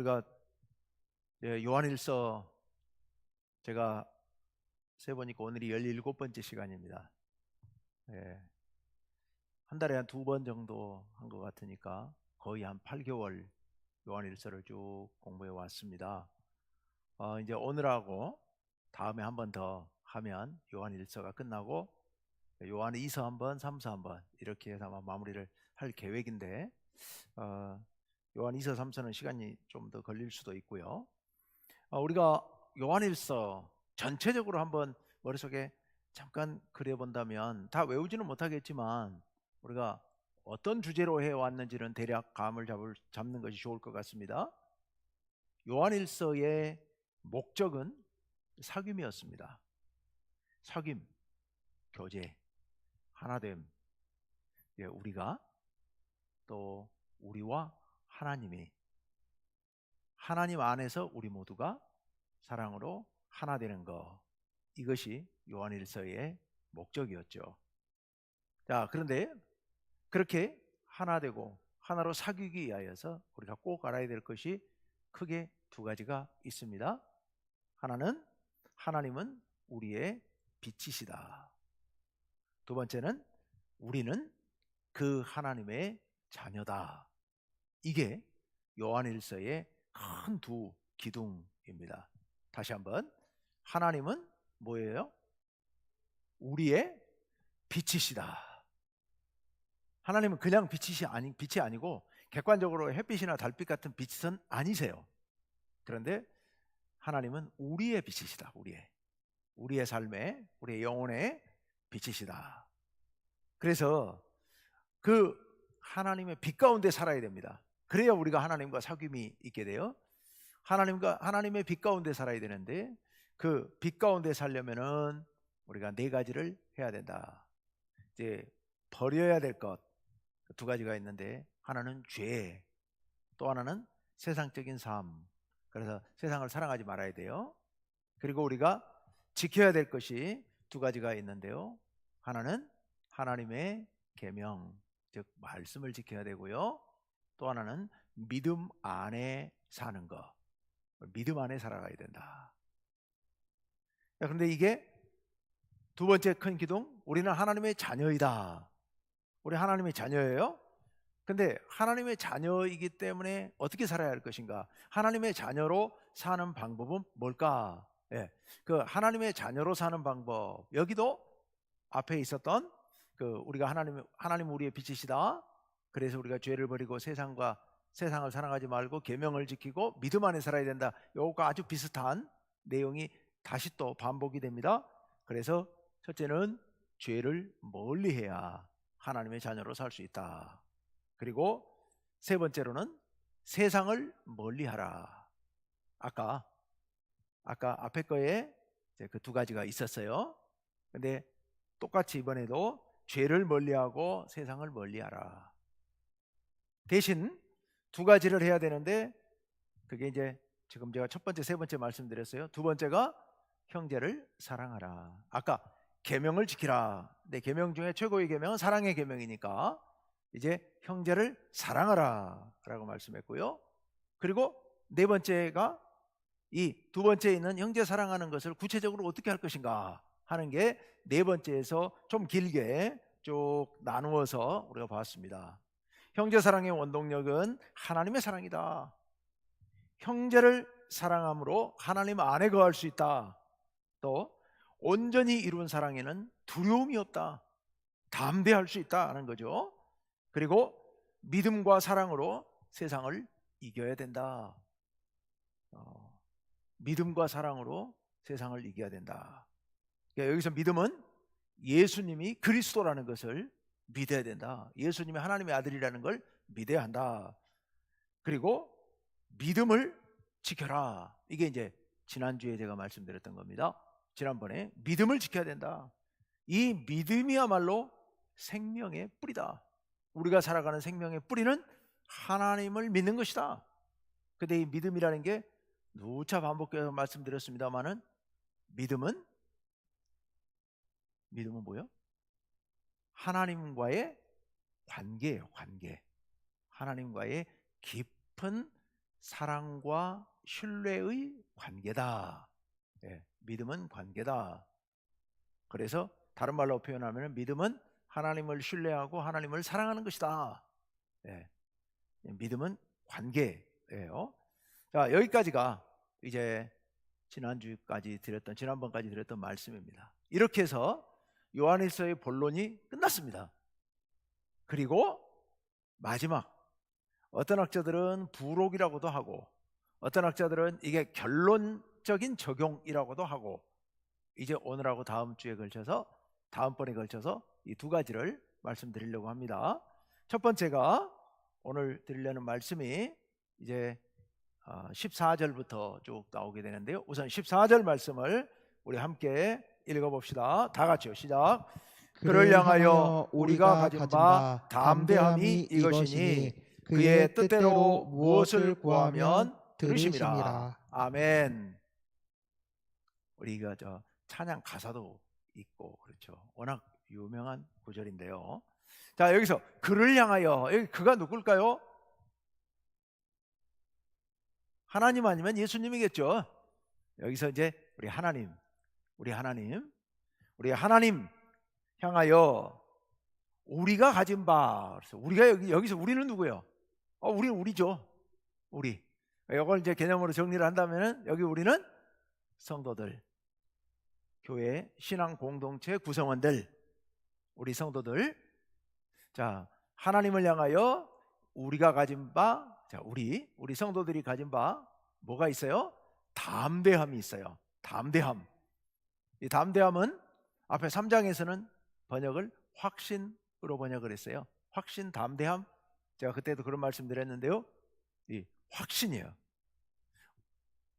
우리가 요한일서 제가 세보니까 오늘이 17번째 시간입니다. 한 달에 한 2번 정도 한 것 같으니까 거의 한 8개월 요한일서를 쭉 공부해 왔습니다. 이제 오늘하고 다음에 한 번 더 하면 요한일서가 끝나고 요한이서 한번, 삼서 한번 이렇게 해서 아마 마무리를 할 계획인데 요한이서, 삼서는 시간이 좀 더 걸릴 수도 있고요. 우리가 요한일서 전체적으로 한번 머릿속에 잠깐 그려본다면 다 외우지는 못하겠지만 우리가 어떤 주제로 해왔는지는 대략 감을 잡는 것이 좋을 것 같습니다. 요한일서의 목적은 사귐이었습니다. 사귐, 교제, 하나됨. 우리가 또 우리와 하나님이, 하나님 안에서 우리 모두가 사랑으로 하나 되는 것, 이것이 요한일서의 목적이었죠. 자, 그런데 그렇게 하나 되고 하나로 사귀기 위하여서 우리가 꼭 알아야 될 것이 크게 두 가지가 있습니다. 하나는 하나님은 우리의 빛이시다. 두 번째는 우리는 그 하나님의 자녀다. 이게 요한일서의 큰 두 기둥입니다. 다시 한번, 하나님은 뭐예요? 우리의 빛이시다. 하나님은 그냥 빛이 아니고 객관적으로 햇빛이나 달빛 같은 빛은 아니세요. 그런데 하나님은 우리의 빛이시다. 우리의 삶에, 우리의 영혼의 빛이시다. 그래서 그 하나님의 빛 가운데 살아야 됩니다. 그래야 우리가 하나님과 사귐이 있게 돼요. 하나님의 빛 가운데 살아야 되는데 그 빛 가운데 살려면은 우리가 4가지를 해야 된다. 이제 버려야 될 것 2가지가 있는데, 하나는 죄, 또 하나는 세상적인 삶. 그래서 세상을 사랑하지 말아야 돼요. 그리고 우리가 지켜야 될 것이 2가지가 있는데요. 하나는 하나님의 계명, 즉 말씀을 지켜야 되고요. 또 하나는 믿음 안에 사는 것, 믿음 안에 살아가야 된다. 그런데 이게 2번째 큰 기둥, 우리는 하나님의 자녀이다. 우리 하나님의 자녀예요. 근데 하나님의 자녀이기 때문에 어떻게 살아야 할 것인가? 하나님의 자녀로 사는 방법은 뭘까? 그 하나님의 자녀로 사는 방법, 여기도 앞에 있었던 우리가 하나님 우리의 빛이시다. 그래서 우리가 죄를 버리고 세상을 사랑하지 말고 계명을 지키고 믿음 안에 살아야 된다. 이것과 아주 비슷한 내용이 다시 또 반복이 됩니다. 그래서 첫째는 죄를 멀리해야 하나님의 자녀로 살 수 있다. 그리고 3번째로는 세상을 멀리하라. 아까 앞에 거에 그 2가지가 있었어요. 근데 똑같이 이번에도 죄를 멀리하고 세상을 멀리하라. 대신 2가지를 해야 되는데, 그게 이제 지금 제가 첫 번째, 3번째 말씀드렸어요. 2번째가 형제를 사랑하라. 아까 계명을 지키라. 내 계명 중에 최고의 계명은 사랑의 계명이니까 이제 형제를 사랑하라 라고 말씀했고요. 그리고 4번째가 이 2번째에 있는 형제 사랑하는 것을 구체적으로 어떻게 할 것인가 하는 게 4번째에서 좀 길게 쭉 나누어서 우리가 봤습니다. 형제 사랑의 원동력은 하나님의 사랑이다. 형제를 사랑함으로 하나님 안에 거할 수 있다. 또 온전히 이룬 사랑에는 두려움이 없다. 담대할 수 있다는 거죠. 그리고 믿음과 사랑으로 세상을 이겨야 된다. 믿음과 사랑으로 세상을 이겨야 된다. 그러니까 여기서 믿음은 예수님이 그리스도라는 것을 믿어야 된다. 예수님이 하나님의 아들이라는 걸 믿어야 한다. 그리고 믿음을 지켜라. 이게 이제 지난주에 제가 말씀드렸던 겁니다. 지난번에 믿음을 지켜야 된다. 이 믿음이야말로 생명의 뿌리다. 우리가 살아가는 생명의 뿌리는 하나님을 믿는 것이다. 근데 이 믿음이라는 게 누차 반복해서 말씀드렸습니다만은 믿음은 뭐예요? 하나님과의 관계예요. 관계. 하나님과의 깊은 사랑과 신뢰의 관계다. 예, 믿음은 관계다. 그래서 다른 말로 표현하면 믿음은 하나님을 신뢰하고 하나님을 사랑하는 것이다. 예, 믿음은 관계예요. 자, 여기까지가 이제 지난번까지 드렸던 말씀입니다. 이렇게 해서 요한일서의 본론이 끝났습니다. 그리고 마지막, 어떤 학자들은 부록이라고도 하고 어떤 학자들은 이게 결론적인 적용이라고도 하고, 이제 오늘하고 다음번에 걸쳐서 이 두 가지를 말씀드리려고 합니다. 첫 번째가 오늘 드리려는 말씀이 이제 14절부터 쭉 나오게 되는데요. 우선 14절 말씀을 우리 함께 읽어봅시다. 다 같이요. 시작. 그를 향하여 우리가 가진 바 담대함이 이것이니 그의 뜻대로 무엇을 구하면 들으심이라. 아멘. 우리가 찬양 가사도 있고 그렇죠. 워낙 유명한 구절인데요. 자, 여기서 그를 향하여, 여기 그가 누굴까요? 하나님 아니면 예수님이겠죠. 여기서 이제 우리 하나님 향하여 우리가 가진 바. 그래서 우리가 여기서 우리는 누구예요? 우리는 우리죠. 우리. 이걸 이제 개념으로 정리를 한다면 여기 우리는 성도들, 교회 신앙 공동체 구성원들, 우리 성도들. 자, 하나님을 향하여 우리가 가진 바. 자, 우리 성도들이 가진 바 뭐가 있어요? 담대함이 있어요. 담대함. 이 담대함은 앞에 3장에서는 번역을 확신으로 번역을 했어요. 확신, 담대함. 제가 그때도 그런 말씀 드렸는데요. 이 확신이에요.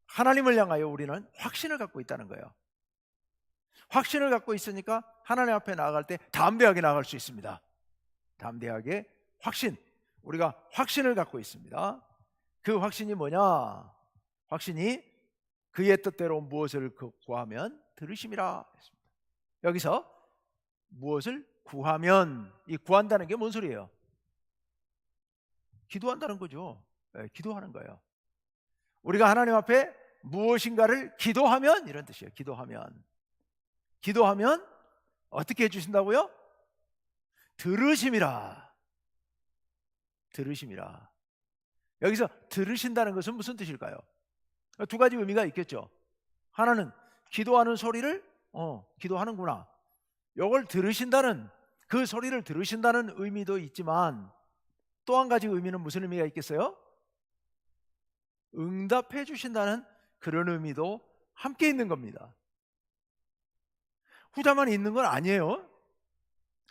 하나님을 향하여 우리는 확신을 갖고 있다는 거예요. 확신을 갖고 있으니까 하나님 앞에 나아갈 때 담대하게 나아갈 수 있습니다. 담대하게 확신. 우리가 확신을 갖고 있습니다. 그 확신이 뭐냐? 확신이 그의 뜻대로 무엇을 구하면 들으심이라 했습니다. 여기서 무엇을 구하면, 이 구한다는 게 뭔 소리예요? 기도한다는 거죠. 네, 기도하는 거예요. 우리가 하나님 앞에 무엇인가를 기도하면, 이런 뜻이에요. 기도하면 어떻게 해주신다고요? 들으심이라. 여기서 들으신다는 것은 무슨 뜻일까요? 두 가지 의미가 있겠죠. 하나는 기도하는 소리를 기도하는구나, 이걸 들으신다는, 그 소리를 들으신다는 의미도 있지만, 또 한 가지 의미는 무슨 의미가 있겠어요? 응답해 주신다는 그런 의미도 함께 있는 겁니다. 후자만 있는 건 아니에요.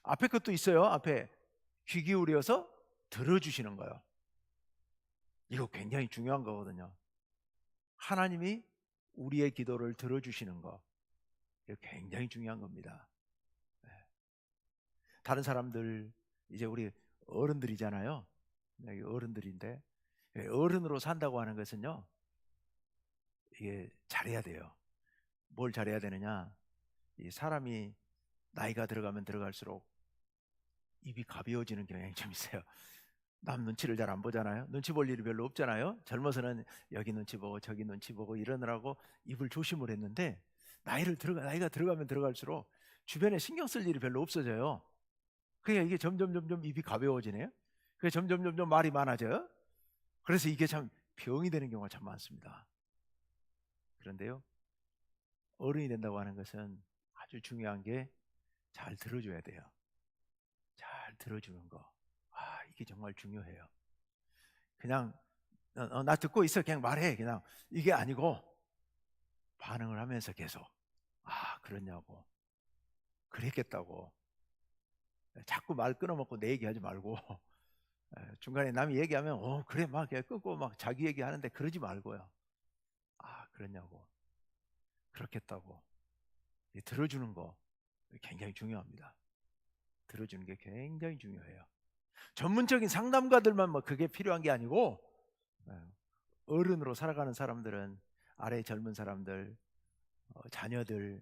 앞에 것도 있어요. 앞에 귀 기울여서 들어주시는 거예요. 이거 굉장히 중요한 거거든요. 하나님이 우리의 기도를 들어주시는 거, 이거 굉장히 중요한 겁니다. 다른 사람들, 이제 우리 어른들이잖아요. 어른들인데, 어른으로 산다고 하는 것은요, 이게 잘해야 돼요. 뭘 잘해야 되느냐? 이 사람이 나이가 들어가면 들어갈수록 입이 가벼워지는 경향이 좀 있어요. 남 눈치를 잘 안 보잖아요. 눈치 볼 일이 별로 없잖아요. 젊어서는 여기 눈치 보고 저기 눈치 보고 이러느라고 입을 조심을 했는데, 나이가 들어가면 들어갈수록 주변에 신경 쓸 일이 별로 없어져요. 그러니까 이게 점점 입이 가벼워지네요. 그래서 점점 말이 많아져요. 그래서 이게 참 병이 되는 경우가 참 많습니다. 그런데요, 어른이 된다고 하는 것은 아주 중요한 게 잘 들어줘야 돼요. 잘 들어주는 거, 이게 정말 중요해요. 그냥 나 듣고 있어, 그냥 말해, 그냥, 이게 아니고 반응을 하면서 계속 그러냐고, 그랬겠다고, 자꾸 말 끊어먹고 내 얘기하지 말고 중간에 남이 얘기하면 그래 막 끊고 막 자기 얘기하는데 그러지 말고요. 그러냐고, 그렇겠다고, 들어주는 거 굉장히 중요합니다. 들어주는 게 굉장히 중요해요. 전문적인 상담가들만 그게 필요한 게 아니고, 어른으로 살아가는 사람들은, 아래 젊은 사람들, 자녀들,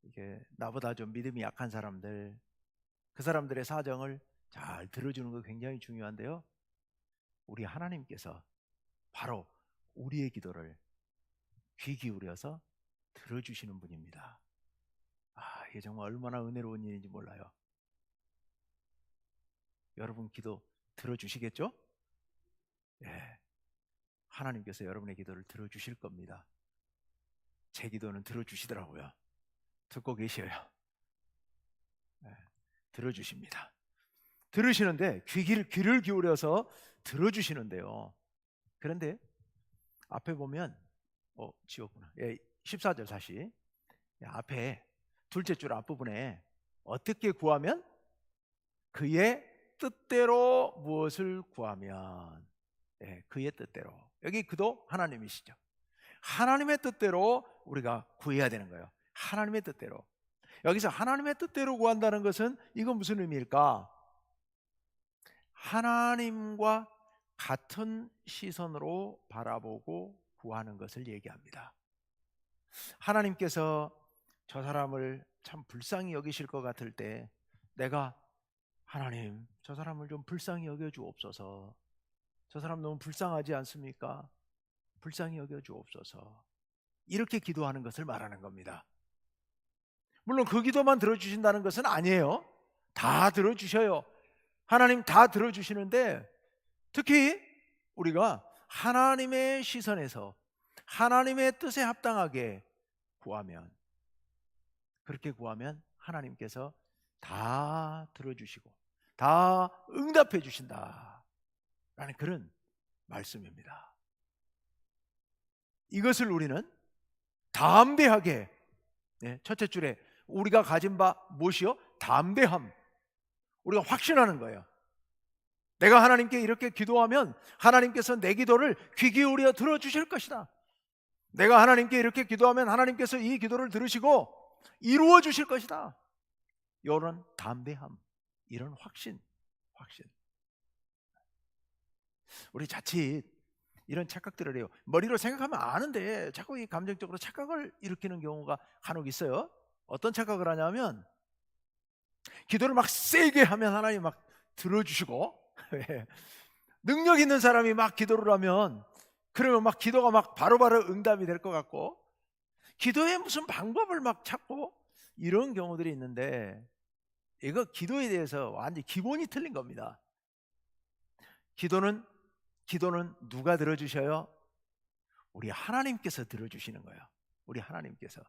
이게 나보다 좀 믿음이 약한 사람들, 그 사람들의 사정을 잘 들어주는 거 굉장히 중요한데요. 우리 하나님께서 바로 우리의 기도를 귀 기울여서 들어주시는 분입니다. 이게 정말 얼마나 은혜로운 일인지 몰라요. 여러분 기도 들어주시겠죠? 예, 하나님께서 여러분의 기도를 들어주실 겁니다. 제 기도는 들어주시더라고요. 듣고 계셔요. 예, 들어주십니다. 들으시는데 귀를 기울여서 들어주시는데요. 그런데 앞에 보면 지웠구나. 14절 다시. 앞에 둘째 줄 앞부분에 어떻게 구하면 그의 뜻대로 무엇을 구하면 그의 뜻대로. 여기 그도 하나님이시죠. 하나님의 뜻대로 우리가 구해야 되는 거예요. 하나님의 뜻대로. 여기서 하나님의 뜻대로 구한다는 것은 이건 무슨 의미일까? 하나님과 같은 시선으로 바라보고 구하는 것을 얘기합니다. 하나님께서 저 사람을 참 불쌍히 여기실 것 같을 때 내가 하나님 저 사람을 좀 불쌍히 여겨주옵소서. 저 사람 너무 불쌍하지 않습니까? 불쌍히 여겨주옵소서. 이렇게 기도하는 것을 말하는 겁니다. 물론 그 기도만 들어주신다는 것은 아니에요. 다 들어주셔요. 하나님 다 들어주시는데 특히 우리가 하나님의 시선에서 하나님의 뜻에 합당하게 구하면, 그렇게 구하면 하나님께서 다 들어주시고 다 응답해 주신다 라는 그런 말씀입니다. 이것을 우리는 담대하게, 첫째 줄에 우리가 가진 바 무엇이요? 담대함. 우리가 확신하는 거예요. 내가 하나님께 이렇게 기도하면 하나님께서 내 기도를 귀 기울여 들어주실 것이다. 내가 하나님께 이렇게 기도하면 하나님께서 이 기도를 들으시고 이루어 주실 것이다. 이런 담대함, 이런 확신. 우리 자칫 이런 착각들을 해요. 머리로 생각하면 아는데 자꾸 이 감정적으로 착각을 일으키는 경우가 간혹 있어요. 어떤 착각을 하냐면 기도를 막 세게 하면 하나님 막 들어주시고 능력 있는 사람이 막 기도를 하면 그러면 막 기도가 막 바로바로 응답이 될 것 같고 기도에 무슨 방법을 막 찾고 이런 경우들이 있는데 이거 기도에 대해서 완전히 기본이 틀린 겁니다. 기도는 누가 들어주셔요? 우리 하나님께서 들어주시는 거예요. 우리 하나님께서.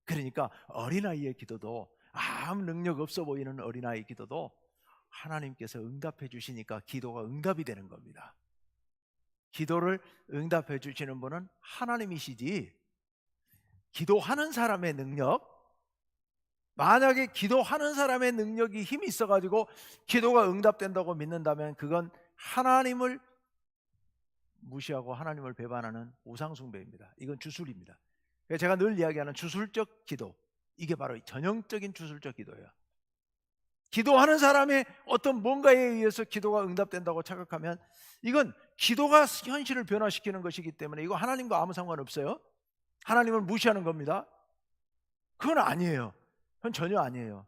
그러니까 어린아이의 기도도 아무 능력 없어 보이는 어린아이 기도도 하나님께서 응답해 주시니까 기도가 응답이 되는 겁니다. 기도를 응답해 주시는 분은 하나님이시지 기도하는 사람의 능력, 만약에 기도하는 사람의 능력이 힘이 있어가지고 기도가 응답된다고 믿는다면 그건 하나님을 무시하고 하나님을 배반하는 우상숭배입니다. 이건 주술입니다. 제가 늘 이야기하는 주술적 기도, 이게 바로 전형적인 주술적 기도예요. 기도하는 사람의 어떤 뭔가에 의해서 기도가 응답된다고 착각하면 이건 기도가 현실을 변화시키는 것이기 때문에 이거 하나님과 아무 상관없어요. 하나님을 무시하는 겁니다. 그건 아니에요. 그건 전혀 아니에요.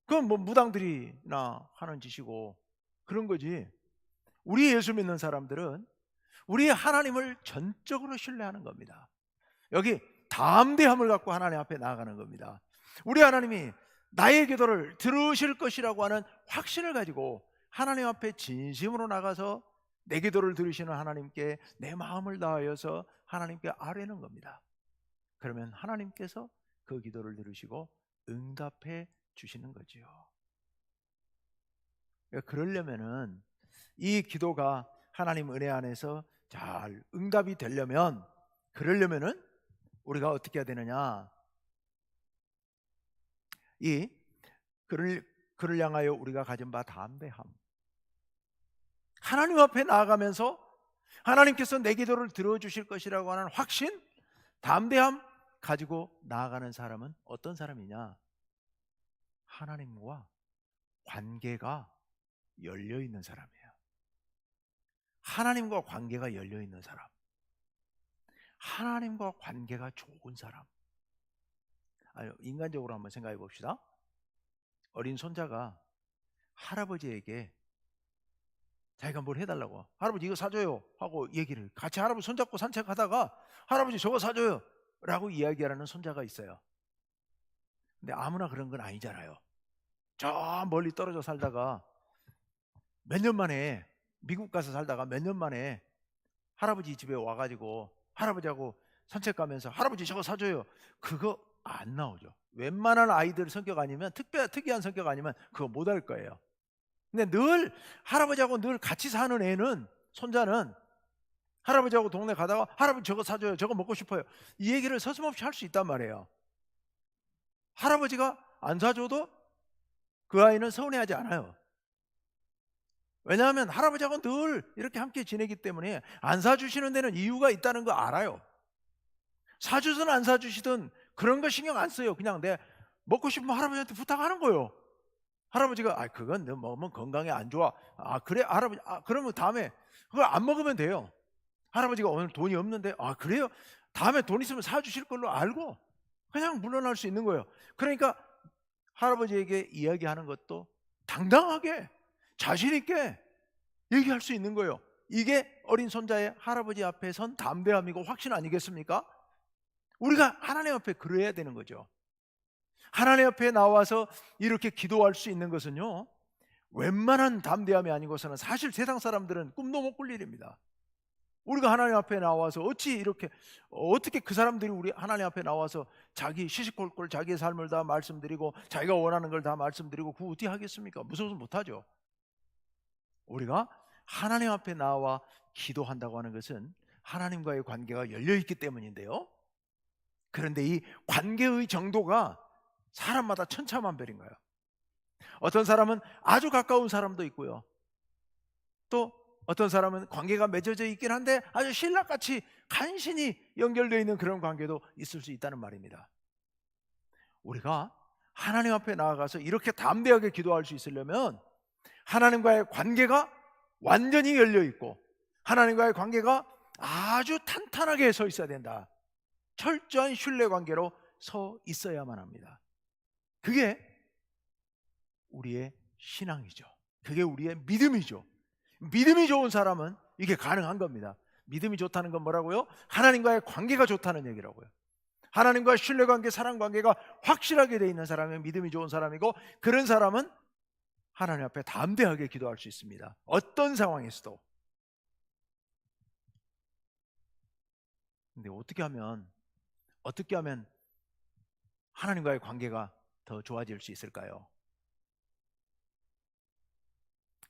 그건 뭐 무당들이나 하는 짓이고 그런 거지. 우리 예수 믿는 사람들은 우리 하나님을 전적으로 신뢰하는 겁니다. 여기 담대함을 갖고 하나님 앞에 나아가는 겁니다. 우리 하나님이 나의 기도를 들으실 것이라고 하는 확신을 가지고 하나님 앞에 진심으로 나가서 내 기도를 들으시는 하나님께 내 마음을 다하여서 하나님께 아뢰는 겁니다. 그러면 하나님께서 그 기도를 들으시고 응답해 주시는 거지요. 그러려면은 이 기도가 하나님 은혜 안에서 잘 응답이 되려면, 그러려면은 우리가 어떻게 해야 되느냐? 그를 향하여 우리가 가진 바 담대함. 하나님 앞에 나아가면서 하나님께서 내 기도를 들어주실 것이라고 하는 확신, 담대함 가지고 나아가는 사람은 어떤 사람이냐? 하나님과 관계가 열려있는 사람이에요. 하나님과 관계가 열려있는 사람, 하나님과 관계가 좋은 사람. 인간적으로 한번 생각해 봅시다. 어린 손자가 할아버지에게 자기가 뭘 해달라고. 할아버지 이거 사줘요 하고 얘기를, 같이 할아버지 손잡고 산책하다가 할아버지 저거 사줘요 라고 이야기하는 손자가 있어요. 근데 아무나 그런 건 아니잖아요. 저 멀리 떨어져 살다가 몇 년 만에, 미국 가서 살다가 몇 년 만에 할아버지 집에 와가지고 할아버지하고 산책 가면서 할아버지 저거 사줘요, 그거 안 나오죠. 웬만한 아이들 성격 아니면, 특이한 성격 아니면 그거 못 할 거예요. 근데 늘 할아버지하고 늘 같이 사는 애는, 손자는 할아버지하고 동네 가다가 할아버지 저거 사줘요, 저거 먹고 싶어요, 이 얘기를 서슴없이 할 수 있단 말이에요. 할아버지가 안 사줘도 그 아이는 서운해하지 않아요. 왜냐하면 할아버지하고 늘 이렇게 함께 지내기 때문에 안 사주시는 데는 이유가 있다는 거 알아요. 사주든 안 사주시든 그런 거 신경 안 써요. 그냥 내 먹고 싶으면 할아버지한테 부탁하는 거예요. 할아버지가 그건 너 먹으면 건강에 안 좋아. 그래 할아버지, 그러면 다음에 그걸 안 먹으면 돼요. 할아버지가 오늘 돈이 없는데 그래요? 다음에 돈 있으면 사주실 걸로 알고 그냥 물러날 수 있는 거예요. 그러니까 할아버지에게 이야기하는 것도 당당하게 자신 있게 얘기할 수 있는 거예요. 이게 어린 손자의 할아버지 앞에 선 담대함이고 확신 아니겠습니까? 우리가 하나님 앞에 그래야 되는 거죠. 하나님 앞에 나와서 이렇게 기도할 수 있는 것은요, 웬만한 담대함이 아니고서는 사실 세상 사람들은 꿈도 못 꿀 일입니다. 우리가 하나님 앞에 나와서 어떻게 그 사람들이 우리 하나님 앞에 나와서 자기 시시콜콜 자기의 삶을 다 말씀드리고 자기가 원하는 걸 다 말씀드리고 그거 어떻게 하겠습니까? 무서워서 못하죠. 우리가 하나님 앞에 나와 기도한다고 하는 것은 하나님과의 관계가 열려있기 때문인데요, 그런데 이 관계의 정도가 사람마다 천차만별인 거예요. 어떤 사람은 아주 가까운 사람도 있고요, 또 어떤 사람은 관계가 맺어져 있긴 한데 아주 신랑같이 간신히 연결되어 있는 그런 관계도 있을 수 있다는 말입니다. 우리가 하나님 앞에 나아가서 이렇게 담대하게 기도할 수 있으려면 하나님과의 관계가 완전히 열려있고 하나님과의 관계가 아주 탄탄하게 서 있어야 된다. 철저한 신뢰관계로 서 있어야만 합니다. 그게 우리의 신앙이죠. 그게 우리의 믿음이죠. 믿음이 좋은 사람은 이게 가능한 겁니다. 믿음이 좋다는 건 뭐라고요? 하나님과의 관계가 좋다는 얘기라고요. 하나님과의 신뢰관계, 사랑관계가 확실하게 돼 있는 사람이 믿음이 좋은 사람이고, 그런 사람은 하나님 앞에 담대하게 기도할 수 있습니다. 어떤 상황에서도. 근데 어떻게 하면 하나님과의 관계가 더 좋아질 수 있을까요?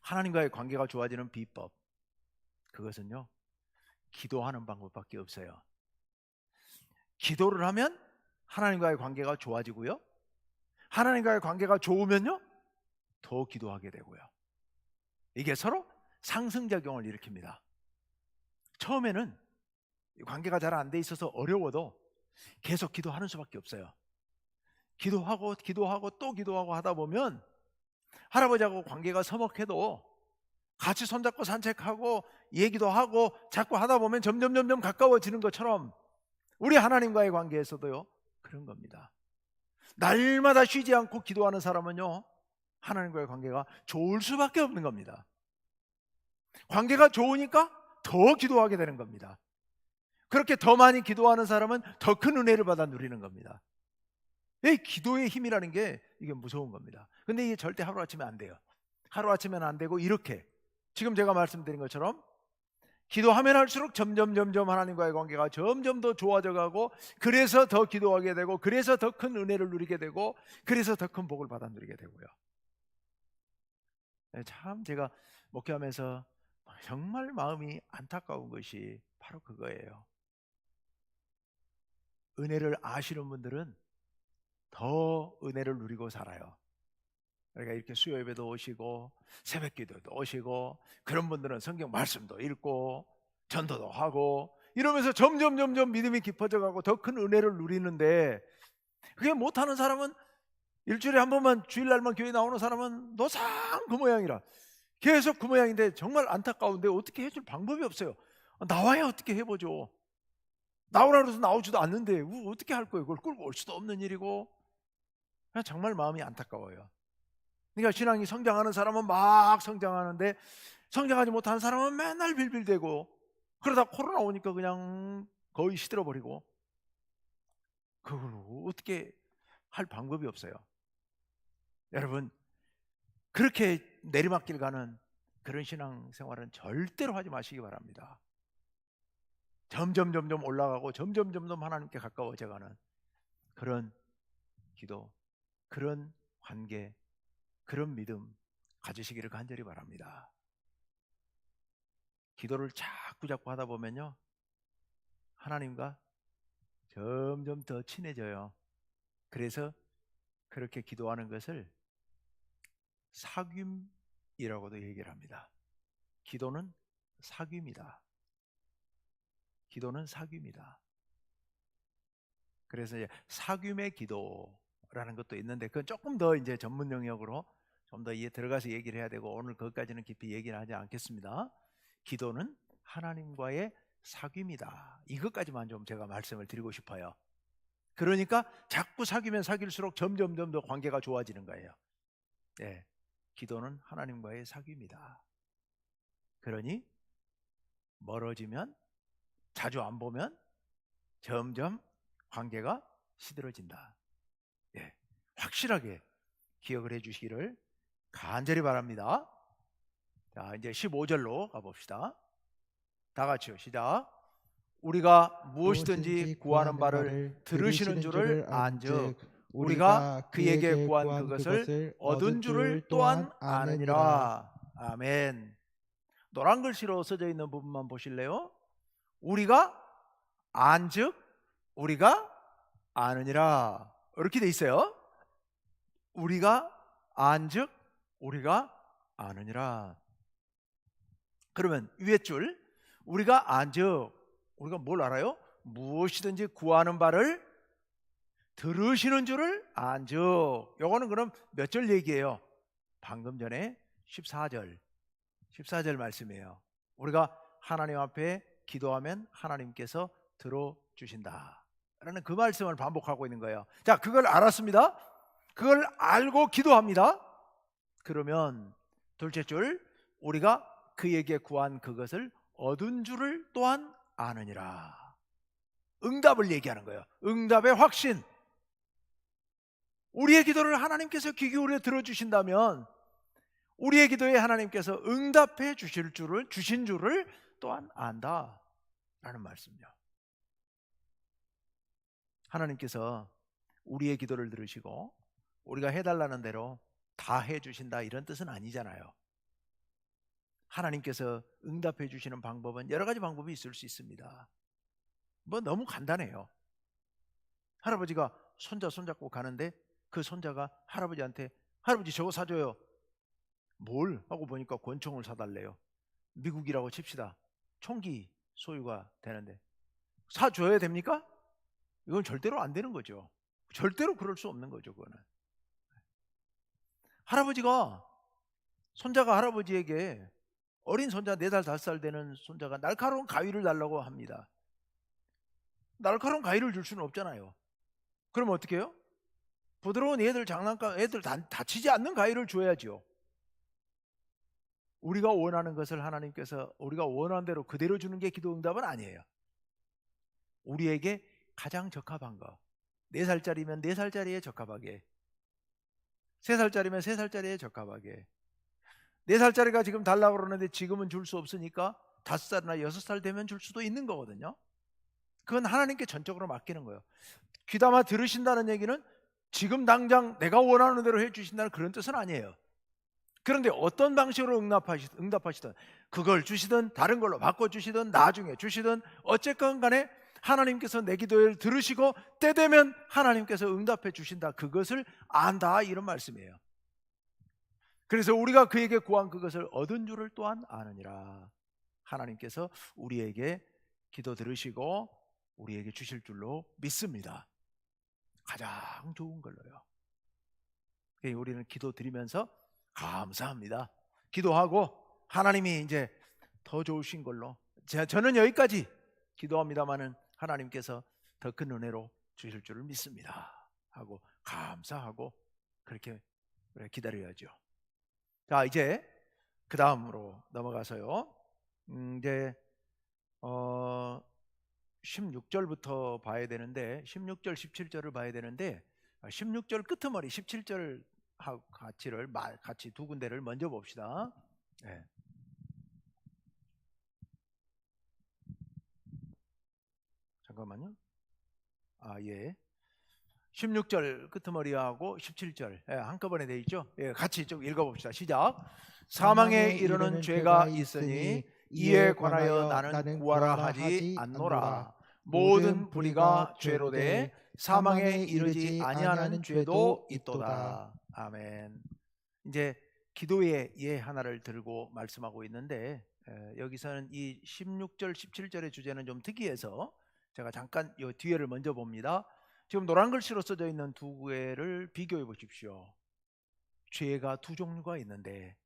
하나님과의 관계가 좋아지는 비법, 그것은요, 기도하는 방법밖에 없어요. 기도를 하면 하나님과의 관계가 좋아지고요, 하나님과의 관계가 좋으면요, 더 기도하게 되고요. 이게 서로 상승작용을 일으킵니다. 처음에는 관계가 잘 안 돼 있어서 어려워도 계속 기도하는 수밖에 없어요. 기도하고 또 기도하고 하다 보면 할아버지하고 관계가 서먹해도 같이 손잡고 산책하고 얘기도 하고 자꾸 하다 보면 점점 가까워지는 것처럼 우리 하나님과의 관계에서도요, 그런 겁니다. 날마다 쉬지 않고 기도하는 사람은요, 하나님과의 관계가 좋을 수밖에 없는 겁니다. 관계가 좋으니까 더 기도하게 되는 겁니다. 그렇게 더 많이 기도하는 사람은 더 큰 은혜를 받아 누리는 겁니다. 이 기도의 힘이라는 게 이게 무서운 겁니다. 근데 이게 절대 하루아침에 안 돼요. 하루아침에는 안 되고, 이렇게 지금 제가 말씀드린 것처럼 기도하면 할수록 점점 하나님과의 관계가 점점 더 좋아져 가고, 그래서 더 기도하게 되고, 그래서 더 큰 은혜를 누리게 되고, 그래서 더 큰 복을 받아 누리게 되고요. 참 제가 목회하면서 정말 마음이 안타까운 것이 바로 그거예요. 은혜를 아시는 분들은 더 은혜를 누리고 살아요. 그러니까 이렇게 수요 예배도 오시고 새벽 기도도 오시고, 그런 분들은 성경 말씀도 읽고 전도도 하고 이러면서 점점 믿음이 깊어져 가고 더 큰 은혜를 누리는데, 그게 못하는 사람은, 일주일에 한 번만 주일날만 교회 나오는 사람은 노상 그 모양이라 계속 그 모양인데, 정말 안타까운데 어떻게 해줄 방법이 없어요. 나와야 어떻게 해보죠. 나오라 그래서 나오지도 않는데 어떻게 할 거예요. 그걸 끌고 올 수도 없는 일이고, 정말 마음이 안타까워요. 그러니까 신앙이 성장하는 사람은 막 성장하는데, 성장하지 못하는 사람은 맨날 빌빌대고, 그러다 코로나 오니까 그냥 거의 시들어버리고, 그걸 어떻게 할 방법이 없어요. 여러분, 그렇게 내리막길 가는 그런 신앙생활은 절대로 하지 마시기 바랍니다. 점점 올라가고 점점 하나님께 가까워져 가는 그런 기도, 그런 관계, 그런 믿음 가지시기를 간절히 바랍니다. 기도를 자꾸 하다 보면요, 하나님과 점점 더 친해져요. 그래서 그렇게 기도하는 것을 사귐이라고도 얘기를 합니다. 기도는 사귐이다. 기도는 사귐이다. 그래서 이제 사귐의 기도라는 것도 있는데, 그건 조금 더 이제 전문 영역으로 좀 더 들어가서 얘기를 해야 되고, 오늘 그것까지는 깊이 얘기를 하지 않겠습니다. 기도는 하나님과의 사귐이다. 이것까지만 좀 제가 말씀을 드리고 싶어요. 그러니까 자꾸 사귀면 사귈수록 점점 더 관계가 좋아지는 거예요. 네, 기도는 하나님과의 사귐이다. 그러니 멀어지면, 자주 안 보면 점점 관계가 시들어진다. 네, 확실하게 기억을 해 주시기를 간절히 바랍니다. 자, 이제 15절로 가봅시다. 다 같이요, 시작. 우리가 무엇이든지 구하는 바를 들으시는 줄을 안즉 우리가 그에게 구한 그것을 얻은 줄을 또한 아느니라. 아멘. 노란 글씨로 써져 있는 부분만 보실래요? 우리가 안즉 우리가 아느니라, 이렇게 돼 있어요. 우리가 안즉 우리가 아느니라. 그러면 위에 줄, 우리가 안즉, 우리가 뭘 알아요? 무엇이든지 구하는 바를 들으시는 줄을 안즉. 요거는 그럼 몇 절 얘기예요? 방금 전에 14절 말씀이에요. 우리가 하나님 앞에 기도하면 하나님께서 들어주신다 라는 그 말씀을 반복하고 있는 거예요. 자, 그걸 알았습니다. 그걸 알고 기도합니다. 그러면 둘째 줄, 우리가 그에게 구한 그것을 얻은 줄을 또한 아느니라. 응답을 얘기하는 거예요. 응답의 확신. 우리의 기도를 하나님께서 귀 기울여 들어주신다면 우리의 기도에 하나님께서 응답해 주신 줄을 또한 안다 라는 말씀이죠. 하나님께서 우리의 기도를 들으시고 우리가 해달라는 대로 다 해주신다 이런 뜻은 아니잖아요. 하나님께서 응답해 주시는 방법은 여러 가지 방법이 있을 수 있습니다. 뭐 너무 간단해요. 할아버지가 손자 손잡고 가는데 그 손자가 할아버지한테 할아버지 저거 사줘요. 뭘? 하고 보니까 권총을 사달래요. 미국이라고 칩시다. 총기 소유가 되는데 사줘야 됩니까? 이건 절대로 안 되는 거죠. 절대로 그럴 수 없는 거죠. 그거는 할아버지가, 손자가 할아버지에게, 어린 손자 4살 5살 되는 손자가 날카로운 가위를 달라고 합니다. 날카로운 가위를 줄 수는 없잖아요. 그럼 어떻게 해요? 부드러운 애들 장난감, 애들 다치지 않는 가위를 줘야죠. 우리가 원하는 것을 하나님께서 우리가 원하는 대로 그대로 주는 게 기도 응답은 아니에요. 우리에게 가장 적합한 거, 4살짜리면 4살짜리에 적합하게, 3살짜리면 3살짜리에 적합하게. 4살짜리가 지금 달라고 그러는데 지금은 줄 수 없으니까 5살이나 6살 되면 줄 수도 있는 거거든요. 그건 하나님께 전적으로 맡기는 거예요. 귀담아 들으신다는 얘기는 지금 당장 내가 원하는 대로 해주신다는 그런 뜻은 아니에요. 그런데 어떤 방식으로 응답하시든, 그걸 주시든 다른 걸로 바꿔주시든 나중에 주시든 어쨌건 간에 하나님께서 내 기도를 들으시고 때 되면 하나님께서 응답해 주신다, 그것을 안다, 이런 말씀이에요. 그래서 우리가 그에게 구한 그것을 얻은 줄을 또한 아느니라. 하나님께서 우리에게 기도 들으시고 우리에게 주실 줄로 믿습니다. 가장 좋은 걸로요. 우리는 기도 드리면서 감사합니다. 기도하고 하나님이 이제 더 좋으신 걸로, 저는 여기까지 기도합니다마는 하나님께서 더 큰 은혜로 주실 줄을 믿습니다 하고 감사하고 그렇게 기다려야죠. 자, 이제 그 다음으로 넘어가서요. 이제 16절부터 봐야 되는데 16절 17절을 봐야 되는데 16절 끄트머리 17절 같이 두 군데를 먼저 봅시다. 네. 잠깐만요. 예. 16절 끄트머리하고 17절 한꺼번에 돼 있죠. 예, 같이 좀 읽어봅시다. 시작. 사망에 이르는 죄가 있으니 이에 관하여 나는 구하라 하지 않노라. 모든 불의가 죄로 돼 사망에 이르지 아니하는 죄도 있도다. 아멘. 이제 기도의 예 하나를 들고 말씀하고 있는데 여기서는 이 16절 17절의 주제는 좀 특이해서 제가 잠깐 이 뒤에를 먼저 봅니다. 지금 노란 글씨로 써져 있는 두 개를 비교해 보십시오. 죄가 두 종류가 있는데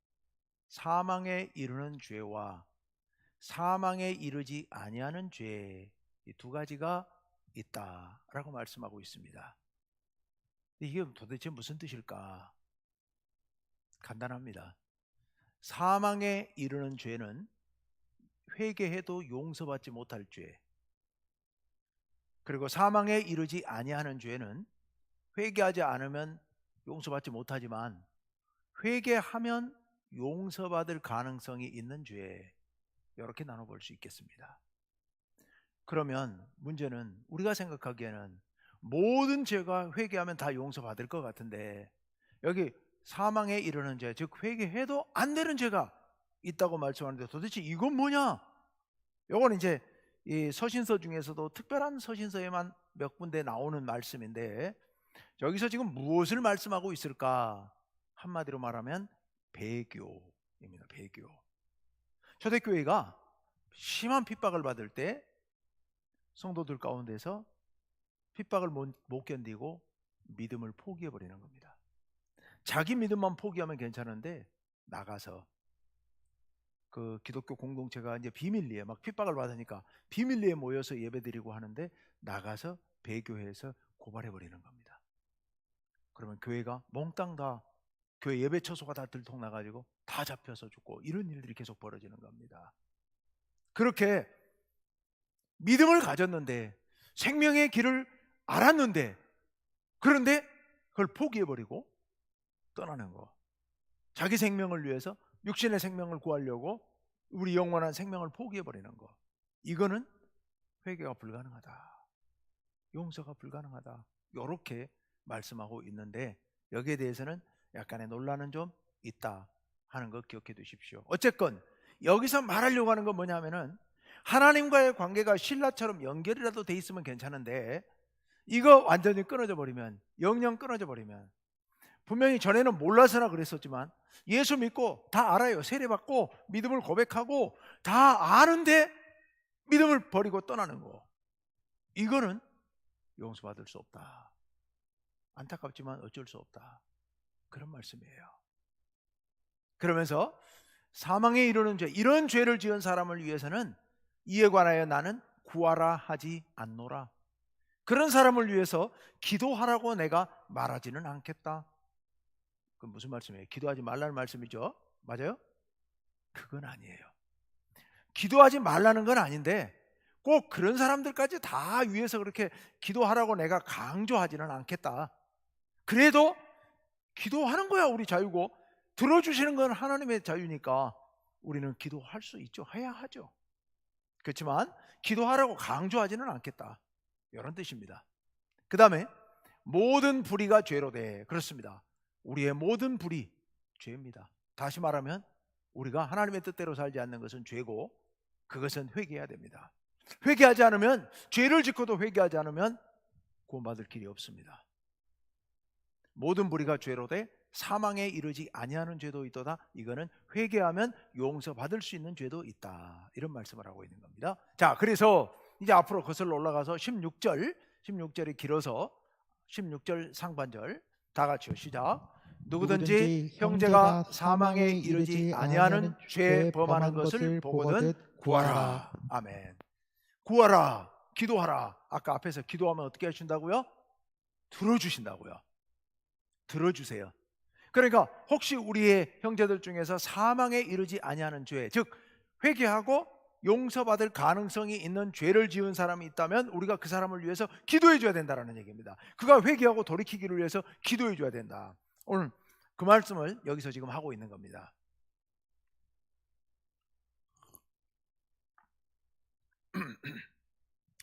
사망에 이르는 죄와 사망에 이르지 아니하는 죄, 이 두 가지가 있다라고 말씀하고 있습니다. 이게 도대체 무슨 뜻일까? 간단합니다. 사망에 이르는 죄는 회개해도 용서받지 못할 죄, 그리고 사망에 이르지 아니하는 죄는 회개하지 않으면 용서받지 못하지만 회개하면 용서받을 가능성이 있는 죄, 이렇게 나눠볼 수 있겠습니다. 그러면 문제는 우리가 생각하기에는 모든 죄가 회개하면 다 용서받을 것 같은데 여기 사망에 이르는 죄, 즉 회개해도 안 되는 죄가 있다고 말씀하는데 도대체 이건 뭐냐? 이건 이제 이 서신서 중에서도 특별한 서신서에만 몇 군데 나오는 말씀인데 여기서 지금 무엇을 말씀하고 있을까? 한마디로 말하면 배교입니다. 배교. 초대교회가 심한 핍박을 받을 때 성도들 가운데서 핍박을 못 견디고 믿음을 포기해버리는 겁니다. 자기 믿음만 포기하면 괜찮은데 나가서 그 기독교 공동체가 이제 비밀리에 막 핍박을 받으니까 비밀리에 모여서 예배드리고 하는데 나가서 배교해서 고발해버리는 겁니다. 그러면 교회가 몽땅 다 교회 예배 처소가 다 들통나가지고 다 잡혀서 죽고 이런 일들이 계속 벌어지는 겁니다. 그렇게 믿음을 가졌는데 생명의 길을 알았는데 그런데 그걸 포기해버리고 떠나는 거. 자기 생명을 위해서 육신의 생명을 구하려고 우리 영원한 생명을 포기해버리는 거. 이거는 회개가 불가능하다. 용서가 불가능하다. 이렇게 말씀하고 있는데 여기에 대해서는 약간의 논란은 좀 있다 하는 거 기억해 두십시오. 어쨌건 여기서 말하려고 하는 건 뭐냐면은 하나님과의 관계가 신라처럼 연결이라도 돼 있으면 괜찮은데 이거 완전히 끊어져 버리면, 영영 끊어져 버리면, 분명히 전에는 몰라서나 그랬었지만 예수 믿고 다 알아요. 세례받고 믿음을 고백하고 다 아는데 믿음을 버리고 떠나는 거, 이거는 용서받을 수 없다. 안타깝지만 어쩔 수 없다. 그런 말씀이에요. 그러면서 사망에 이르는 죄, 이런 죄를 지은 사람을 위해서는 이에 관하여 나는 구하라 하지 않노라. 그런 사람을 위해서 기도하라고 내가 말하지는 않겠다. 그건 무슨 말씀이에요? 기도하지 말라는 말씀이죠? 맞아요? 그건 아니에요. 기도하지 말라는 건 아닌데 꼭 그런 사람들까지 다 위해서 그렇게 기도하라고 내가 강조하지는 않겠다. 그래도 기도하는 거야 우리 자유고, 들어주시는 건 하나님의 자유니까 우리는 기도할 수 있죠. 해야 하죠. 그렇지만 기도하라고 강조하지는 않겠다, 이런 뜻입니다. 그 다음에 모든 불의가 죄로 돼. 그렇습니다. 우리의 모든 불의 죄입니다. 다시 말하면 우리가 하나님의 뜻대로 살지 않는 것은 죄고 그것은 회개해야 됩니다. 회개하지 않으면, 죄를 짓고도 회개하지 않으면 구원받을 길이 없습니다. 모든 불의가 죄로 돼 사망에 이르지 아니하는 죄도 있도다. 이거는 회개하면 용서받을 수 있는 죄도 있다, 이런 말씀을 하고 있는 겁니다. 자, 그래서 이제 앞으로 거슬러 올라가서 16절이 길어서 16절 상반절 다 같이요. 시작. 누구든지 형제가 사망에 이르지 아니하는 죄 범하는 것을 보거든 구하라. 아멘. 구하라, 기도하라. 아까 앞에서 기도하면 어떻게 하신다고요? 들어주신다고요. 들어주세요. 그러니까 혹시 우리의 형제들 중에서 사망에 이르지 아니하는 죄, 즉 회개하고 용서받을 가능성이 있는 죄를 지은 사람이 있다면 우리가 그 사람을 위해서 기도해 줘야 된다는 얘기입니다. 그가 회개하고 돌이키기를 위해서 기도해 줘야 된다. 오늘 그 말씀을 여기서 지금 하고 있는 겁니다.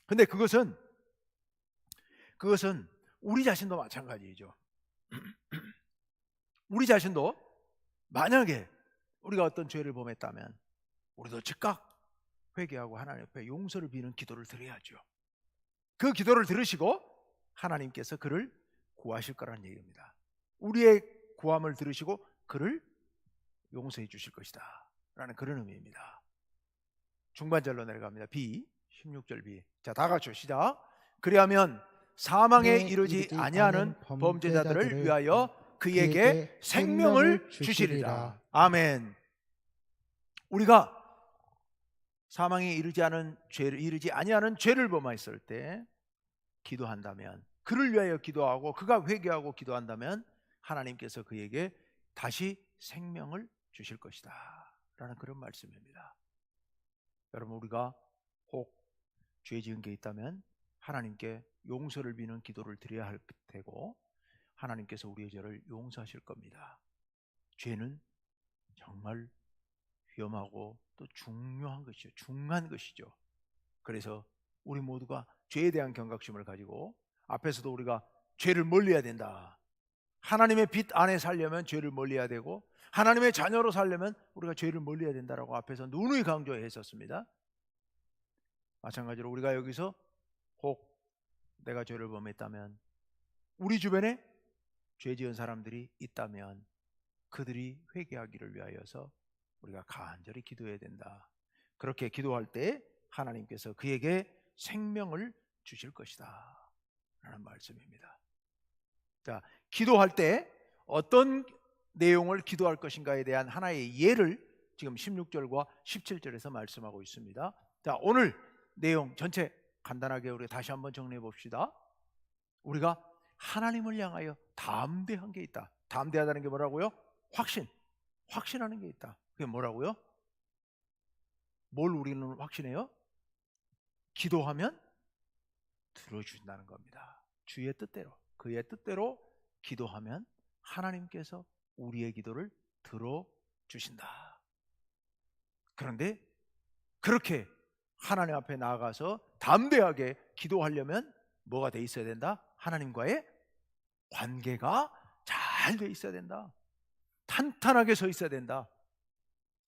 근데 그것은 우리 자신도 마찬가지죠. 우리 자신도 만약에 우리가 어떤 죄를 범했다면 우리도 즉각 회개하고 하나님 앞에 용서를 비는 기도를 드려야죠. 그 기도를 들으시고 하나님께서 그를 구하실 거라는 얘기입니다. 우리의 구함을 들으시고 그를 용서해 주실 것이다 라는 그런 의미입니다. 중반절로 내려갑니다. B 16절 B. 자, 다 같이 시작. 그리하면 사망에 이르지 아니하는 범죄자들을 위하여 그에게 생명을 주시리라. 아멘. 우리가 사망에 이르지 아니하는 죄를 범하였을 때 기도한다면, 그를 위하여 기도하고 그가 회개하고 기도한다면 하나님께서 그에게 다시 생명을 주실 것이다 라는 그런 말씀입니다. 여러분, 우리가 혹 죄 지은 게 있다면 하나님께 용서를 비는 기도를 드려야 할 테고 하나님께서 우리의 죄를 용서하실 겁니다. 죄는 정말 위험하고 또 중요한 것이죠. 중요한 것이죠. 그래서 우리 모두가 죄에 대한 경각심을 가지고 앞에서도 우리가 죄를 멀리해야 된다. 하나님의 빛 안에 살려면 죄를 멀리해야 되고 하나님의 자녀로 살려면 우리가 죄를 멀리해야 된다라고 앞에서 누누이 강조했었습니다. 마찬가지로 우리가 여기서 혹 내가 죄를 범했다면, 우리 주변에 죄 지은 사람들이 있다면 그들이 회개하기를 위하여서 우리가 간절히 기도해야 된다. 그렇게 기도할 때 하나님께서 그에게 생명을 주실 것이다 라는 말씀입니다. 자, 기도할 때 어떤 내용을 기도할 것인가에 대한 하나의 예를 지금 16절과 17절에서 말씀하고 있습니다. 자, 오늘 내용 전체 간단하게 우리 다시 한번 정리해 봅시다. 우리가 하나님을 향하여 담대한 게 있다. 담대하다는 게 뭐라고요? 확신하는 게 있다. 그게 뭐라고요? 뭘 우리는 확신해요? 기도하면 들어주신다는 겁니다. 주의 뜻대로, 그의 뜻대로 기도하면 하나님께서 우리의 기도를 들어주신다. 그런데 그렇게 하나님 앞에 나아가서 담대하게 기도하려면 뭐가 돼 있어야 된다? 하나님과의 관계가 잘 돼 있어야 된다. 탄탄하게 서 있어야 된다.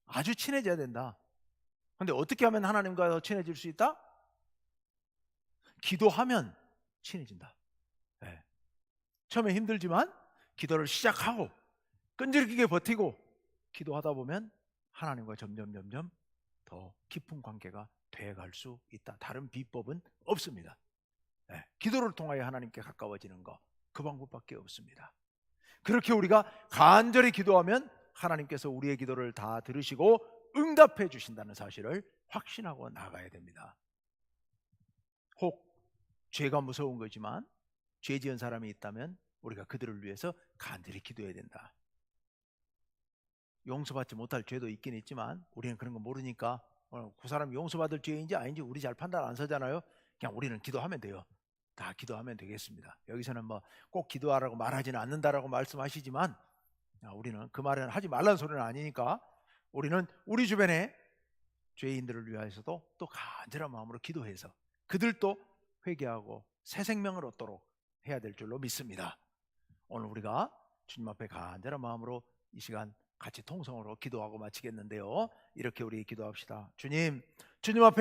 아주 친해져야 된다. 그런데 어떻게 하면 하나님과 더 친해질 수 있다? 기도하면 친해진다. 네. 처음에 힘들지만 기도를 시작하고 끈질기게 버티고 기도하다 보면 하나님과 점점 더 깊은 관계가 돼갈 수 있다. 다른 비법은 없습니다. 네. 기도를 통하여 하나님께 가까워지는 거, 그 방법밖에 없습니다. 그렇게 우리가 간절히 기도하면 하나님께서 우리의 기도를 다 들으시고 응답해 주신다는 사실을 확신하고 나가야 됩니다. 혹 죄가 무서운 거지만 죄 지은 사람이 있다면 우리가 그들을 위해서 간절히 기도해야 된다. 용서받지 못할 죄도 있긴 있지만 우리는 그런 거 모르니까 그 사람이 용서받을 죄인지 아닌지 우리 잘 판단 안 서잖아요. 그냥 우리는 기도하면 돼요. 다 기도하면 되겠습니다. 여기서는 뭐 꼭 기도하라고 말하지는 않는다라고 말씀하시지만 우리는 그 말은 하지 말라는 소리는 아니니까 우리는 우리 주변에 죄인들을 위하여서도 또 간절한 마음으로 기도해서 그들도 회개하고 새 생명을 얻도록 해야 될 줄로 믿습니다. 오늘 우리가 주님 앞에 간절한 마음으로 이 시간 같이 통성으로 기도하고 마치겠는데요. 이렇게 우리 기도합시다. 주님 앞에